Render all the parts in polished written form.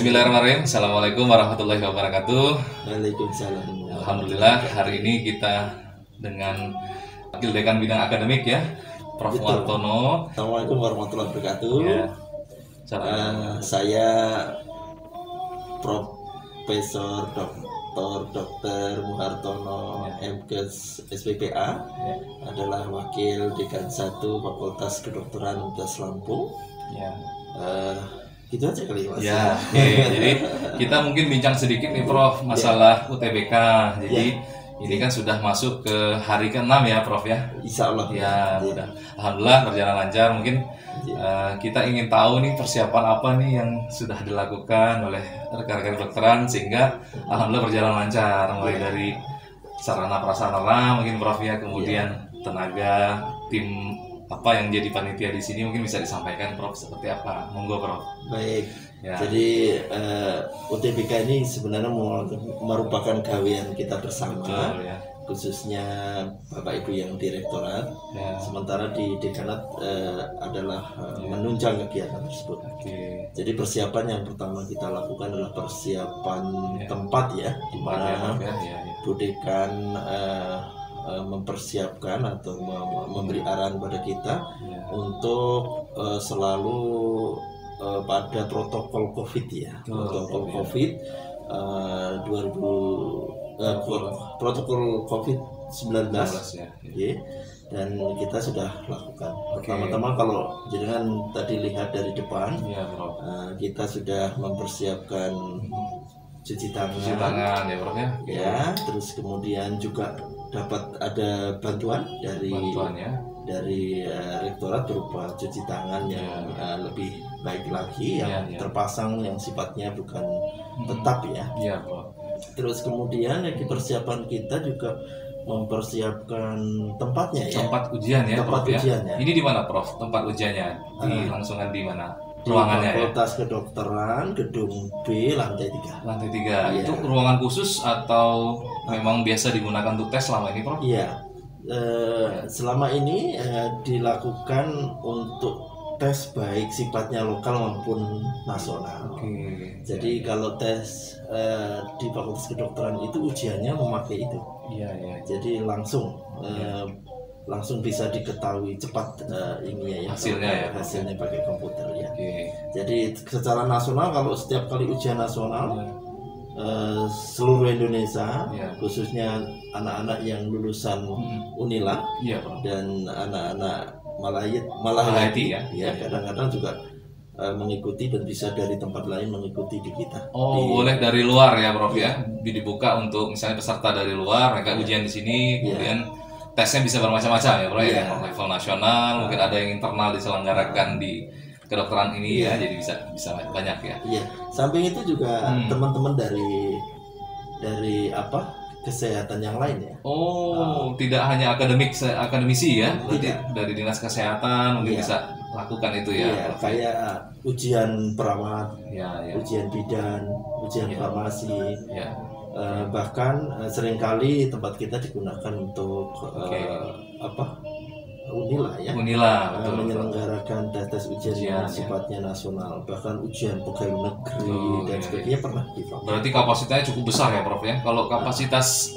Bismillahirrahmanirrahim. Assalamualaikum warahmatullahi wabarakatuh. Waalaikumsalam. Alhamdulillah hari ini kita dengan Wakil Dekan Bidang Akademik ya, Prof. Betul. Muhartono. Assalamualaikum warahmatullahi wabarakatuh. Ya. Saya Profesor Dr. Muhartono MKes SPPA Ya. adalah Wakil Dekan 1 Fakultas Kedokteran Universitas Lampung. Ya. Gitu aja kali Mas. Ya, oke. Jadi kita mungkin bincang sedikit nih Prof masalah UTBK. Jadi ini kan sudah masuk ke hari ke-6 ya Prof ya. Insya Allah. Ya, mudah. Alhamdulillah berjalan lancar. Mungkin kita ingin tahu nih persiapan apa nih yang sudah dilakukan oleh rekan-rekan kedokteran sehingga alhamdulillah berjalan lancar, mulai dari sarana prasarana mungkin Prof ya, kemudian tenaga, tim apa yang jadi panitia di sini mungkin bisa disampaikan Prof seperti apa. Monggo Prof. Baik. Ya. Jadi UTBK ini sebenarnya merupakan gawean kita bersama. Betul, ya. Khususnya Bapak Ibu yang direktorat, Ya. sementara di dekanat adalah menunjang kegiatan tersebut. Oke. Jadi persiapan yang pertama kita lakukan adalah persiapan tempat ya, di Tempat ya, mana Prof, ya. Bu Dekan mempersiapkan atau memberi arahan pada kita Ya. untuk selalu pada protokol COVID ya, protokol COVID 2000 protokol COVID-19 ya. ya. Dan kita sudah lakukan. Pertama-tama kalau jangan tadi lihat dari depan, Iya, Prof. kita sudah mempersiapkan cuci tangan, Ya, Prof ya. ya, terus kemudian juga dapat ada bantuan dari rektorat berupa cuci tangan yang lebih baik lagi, yang terpasang, yang sifatnya bukan tetap ya. Iya, Prof. Terus kemudian yang persiapan kita juga mempersiapkan tempatnya ya. Tempat ujian ya, Tempat Prof ya. ujian ya. Ini di mana, Prof? Tempat ujiannya? Dilangsungkan di mana? Di Ruangannya ya? Fakultas Kedokteran, gedung B, lantai 3. Lantai 3. Iya. Itu ruangan khusus atau memang biasa digunakan untuk tes selama ini, Prof? Iya. Selama ini dilakukan untuk tes baik sifatnya lokal maupun nasional. Oke. Jadi kalau tes di Fakultas Kedokteran itu ujiannya memakai itu. Iya, iya. Jadi langsung bisa diketahui cepat ini ya, hasilnya pakai komputer ya. Oke. Jadi secara nasional kalau setiap kali ujian nasional seluruh Indonesia, khususnya anak-anak yang lulusan Unila dan anak-anak Malahayati ya, kadang-kadang juga mengikuti dan bisa dari tempat lain mengikuti di kita. Boleh dari luar ya, Prof ya. Dibuka untuk misalnya peserta dari luar, mereka ujian di sini, kemudian tesnya bisa bermacam-macam ya, Prof ya. Level nasional, mungkin ada yang internal diselenggarakan di kedokteran ini ya, jadi bisa banyak ya. Iya. Samping itu juga teman-teman dari kesehatan yang lain ya. Tidak hanya akademisi ya, berarti dari dinas kesehatan mungkin bisa lakukan itu ya. Iya, kayak ujian perawat, ujian bidan, ujian farmasi. Bahkan seringkali tempat kita digunakan untuk Unila ya. Betul. Menyelenggarakan tes ujian yang sifatnya nasional, bahkan ujian pegawai negeri dan sebagainya pernah dipakai. Berarti kapasitasnya cukup besar ya, Prof ya. Kalau kapasitas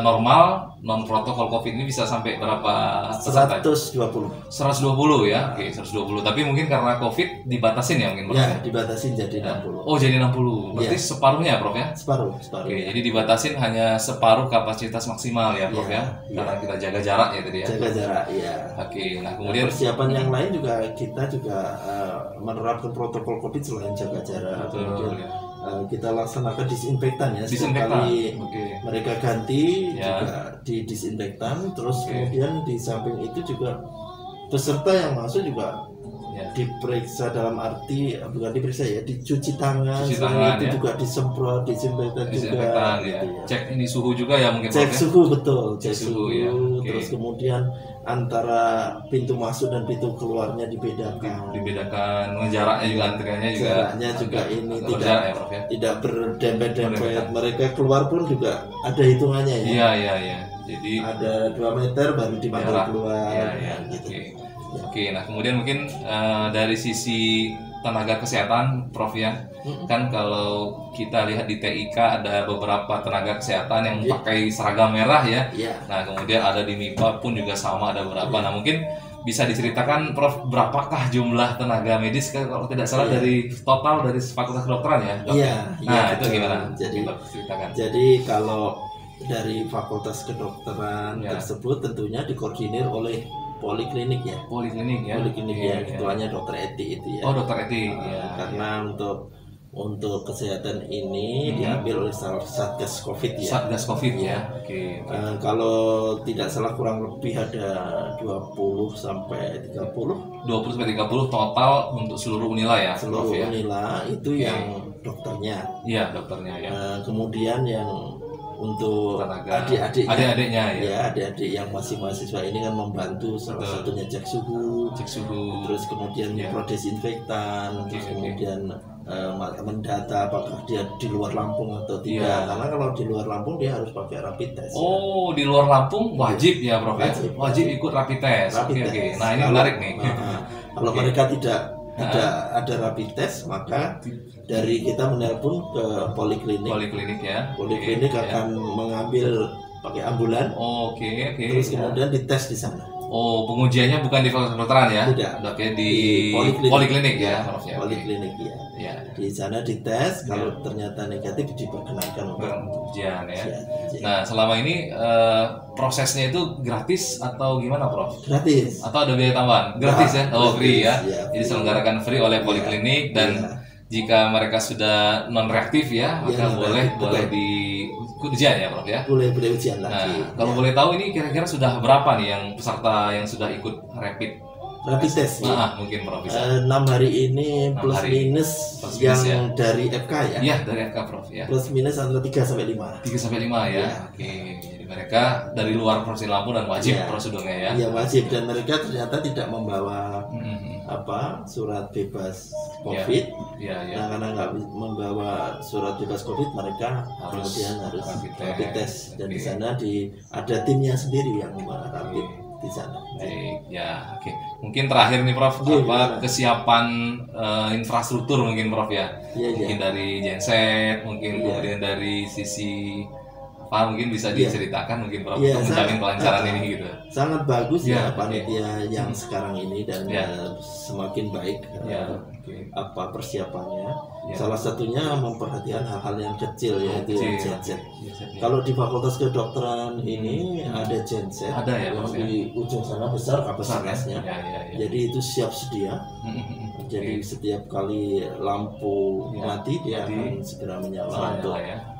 normal non protokol COVID ini bisa sampai berapa? 120 ya. Oke, 120. Tapi mungkin karena COVID dibatasin ya mungkin, Prof. Ya, dibatasin jadi 60. Jadi 60. Berarti separuhnya, Prof ya? Separuh. Oke, jadi dibatasin hanya separuh kapasitas maksimal ya, Prof ya. Karena kita jaga jarak ya tadi ya. Jaga jarak, ya. Oke, nah kemudian persiapan yang lain juga kita menerapkan protokol COVID selain jaga jarak. Kemudian kita laksanakan disinfektan ya. Setiap kali mereka ganti juga didisinfektan. Terus kemudian di samping itu juga peserta yang masuk juga diperiksa, dalam arti bukan diperiksa ya, dicuci tangan itu juga disemprot disinfektan juga ya. Cek ini suhu juga ya mungkin, cek suhu, betul, cek suhu ya. Terus kemudian antara pintu masuk dan pintu keluarnya dibedakan, jaraknya juga, antriannya juga ini tidak tidak berdempet-dempet. Mereka keluar pun juga ada hitungannya ya. Iya. Jadi ada 2 meter baru dipanggil keluar. Gitu. Oke, nah kemudian mungkin dari sisi tenaga kesehatan, Prof ya, Kan kalau kita lihat di TIK ada beberapa tenaga kesehatan yang pakai seragam merah ya. Nah kemudian ada di MIPA pun juga sama, ada beberapa. Nah mungkin bisa diceritakan Prof, berapakah jumlah tenaga medis kalau tidak salah dari total dari Fakultas Kedokteran ya? Nah itu gimana? Jadi kalau dari Fakultas Kedokteran tersebut tentunya dikoordinir oleh Poliklinik ya. Poliklinik ya. Ketuanya Dokter Eti itu ya. Oh Dokter Eti. Karena untuk kesehatan ini diambil oleh Satgas Covid ya. Satgas Covid ya. Kalau tidak salah kurang lebih ada 20 sampai 30 total untuk seluruh Unila ya. Seluruh Unila itu yang dokternya. Iya, dokternya ya. Kemudian yang untuk adik-adiknya ya, adik-adik yang masih mahasiswa ini kan membantu salah satunya cek suhu, terus kemudian mikrodesinfektan, terus kemudian mendata apakah dia di luar Lampung atau tidak. Karena kalau di luar Lampung dia harus pakai rapid test. Di luar Lampung wajib ya Prof. Wajib ikut rapid test. Nah ini menarik nih. Kalau mereka tidak ada rapid test, maka dari kita menelpon ke Poliklinik ya. Poliklinik akan mengambil pakai ambulan. Terus kemudian dites di sana. Pengujiannya bukan di Fakultas Kedokteran ya? Tidak. Di Poliklinik ya. Poliklinik ya. Di sana dites, kalau ternyata negatif diperkenankan untuk ujian ya. Nah, selama ini prosesnya itu gratis atau gimana, Prof? Gratis. Atau ada biaya tambahan? Gratis ya? Free ya. Jadi selenggarakan free oleh Poliklinik dan jika mereka sudah non reaktif ya, maka boleh di ujian ya Prof ya? Boleh ujian lagi. Kalau boleh tahu ini kira-kira sudah berapa nih yang peserta yang sudah ikut rapid test ya? Mungkin Prof bisa 6 hari ini plus minus yang dari FK ya? Iya dari FK Prof ya. Plus minus antara 3 sampai 5. 3 sampai 5 ya. Jadi mereka dari luar Provinsi Lampung dan wajib prosedurnya ya? Iya wajib, dan mereka ternyata tidak membawa surat bebas COVID. Nah karena nggak membawa surat bebas COVID, mereka kemudian harus rapid test. Dan di sana ada timnya sendiri yang rapid di sana. Mungkin terakhir nih Prof, kesiapan infrastruktur mungkin Prof ya? Mungkin dari genset, mungkin kemudian dari sisi mungkin bisa diceritakan mungkin Prof untuk menjamin kelancaran ini gitu. Sangat bagus ya panitia yang sekarang ini dan semakin baik persiapannya. Salah satunya memperhatikan hal-hal yang kecil yaitu genset. Kalau di Fakultas Kedokteran ini ada genset yang di ujung sana besar kapasitasnya. Jadi itu siap sedia. Jadi setiap kali lampu mati dia akan segera menyala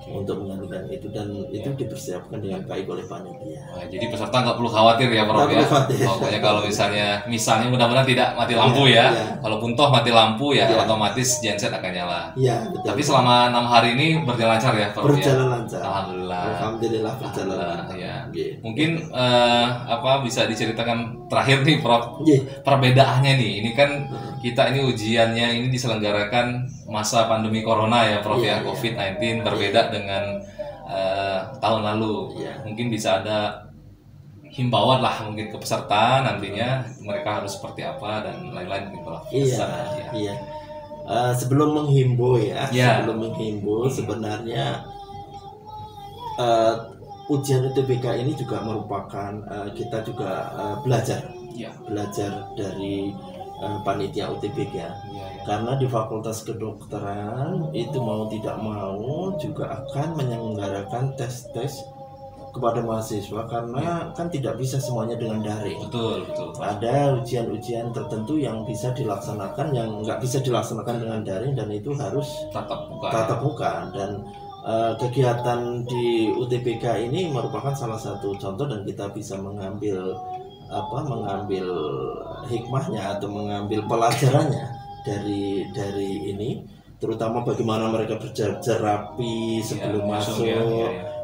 untuk menggantikan itu, dan itu dipersiapkan dengan baik oleh panitia. Jadi peserta nggak perlu khawatir ya Prof ya. Pokoknya kalau misalnya mudah-mudahan tidak mati lampu ya. Kalaupun toh mati lampu ya otomatis genset akan nyala. Betul. Tapi selama 6 hari ini berjalan lancar ya Prof? Berjalan lancar. Alhamdulillah berjalan lancar. Mungkin bisa diceritakan terakhir nih Prof, perbedaannya nih. Ini kan kita ini ujiannya ini diselenggarakan masa pandemi corona ya Prof ya, COVID-19, berbeda dengan tahun lalu. Mungkin bisa ada himbauan lah mungkin ke peserta nantinya mereka harus seperti apa dan lain-lain gitu Prof. Sebelum menghimbau sebenarnya ujian UTBK ini juga merupakan kita juga belajar dari panitia UTBK karena di Fakultas Kedokteran itu mau tidak mau juga akan menyelenggarakan tes-tes kepada mahasiswa karena kan tidak bisa semuanya dengan daring. Betul. Ada ujian-ujian tertentu yang bisa dilaksanakan, yang nggak bisa dilaksanakan dengan daring, dan itu harus tatap muka. Dan kegiatan di UTBK ini merupakan salah satu contoh, dan kita bisa mengambil hikmahnya atau mengambil pelajarannya dari ini, terutama bagaimana mereka berjajar rapi sebelum masuk.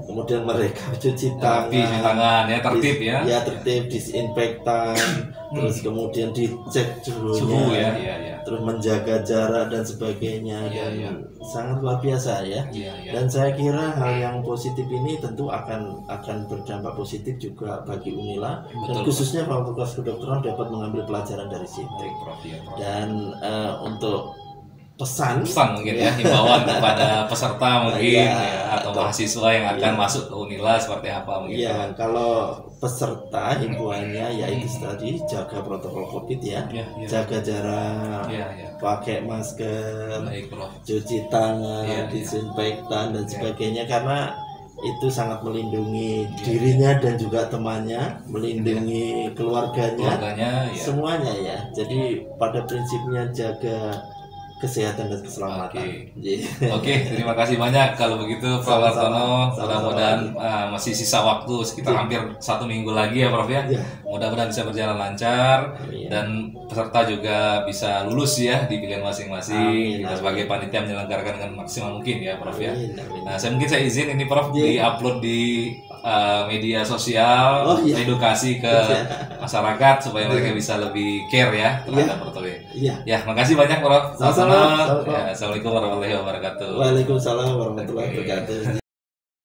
Kemudian mereka cuci tangan tertib tertib, disinfektan, terus kemudian dicek suhu terus menjaga jarak dan sebagainya, dan sangat luar biasa ya. Dan saya kira hal yang positif ini tentu akan berdampak positif juga bagi Unila, dan khususnya Fakultas Kedokteran dapat mengambil pelajaran dari situ. Dan untuk pesan mungkin ya, himbauan kepada peserta mungkin atau mahasiswa yang akan masuk ke Unila seperti apa mungkin. Ya, kalau peserta himbauannya yaitu tadi jaga protokol Covid jaga jarak, pakai masker, cuci tangan, disinfektan dan sebagainya, karena itu sangat melindungi dirinya dan juga temannya, melindungi keluarganya semuanya ya. Jadi pada prinsipnya jaga kesehatan dan keselamatan. Oke, terima kasih banyak kalau begitu Prof. Wartono. Mudah-mudahan masih sisa waktu sekitar hampir 1 minggu lagi ya Prof ya. Mudah-mudahan bisa berjalan lancar dan peserta juga bisa lulus ya di pilihan masing-masing. Kita sebagai panitia menyelenggarakan dengan maksimal mungkin ya Prof ya. Nah, saya izin ini Prof di-upload di media sosial, edukasi ke masyarakat supaya mereka bisa lebih care ya terhadap protokol. Ya, makasih banyak Prof. Sama-sama. Assalamualaikum warahmatullahi wabarakatuh. Waalaikumsalam warahmatullahi wabarakatuh.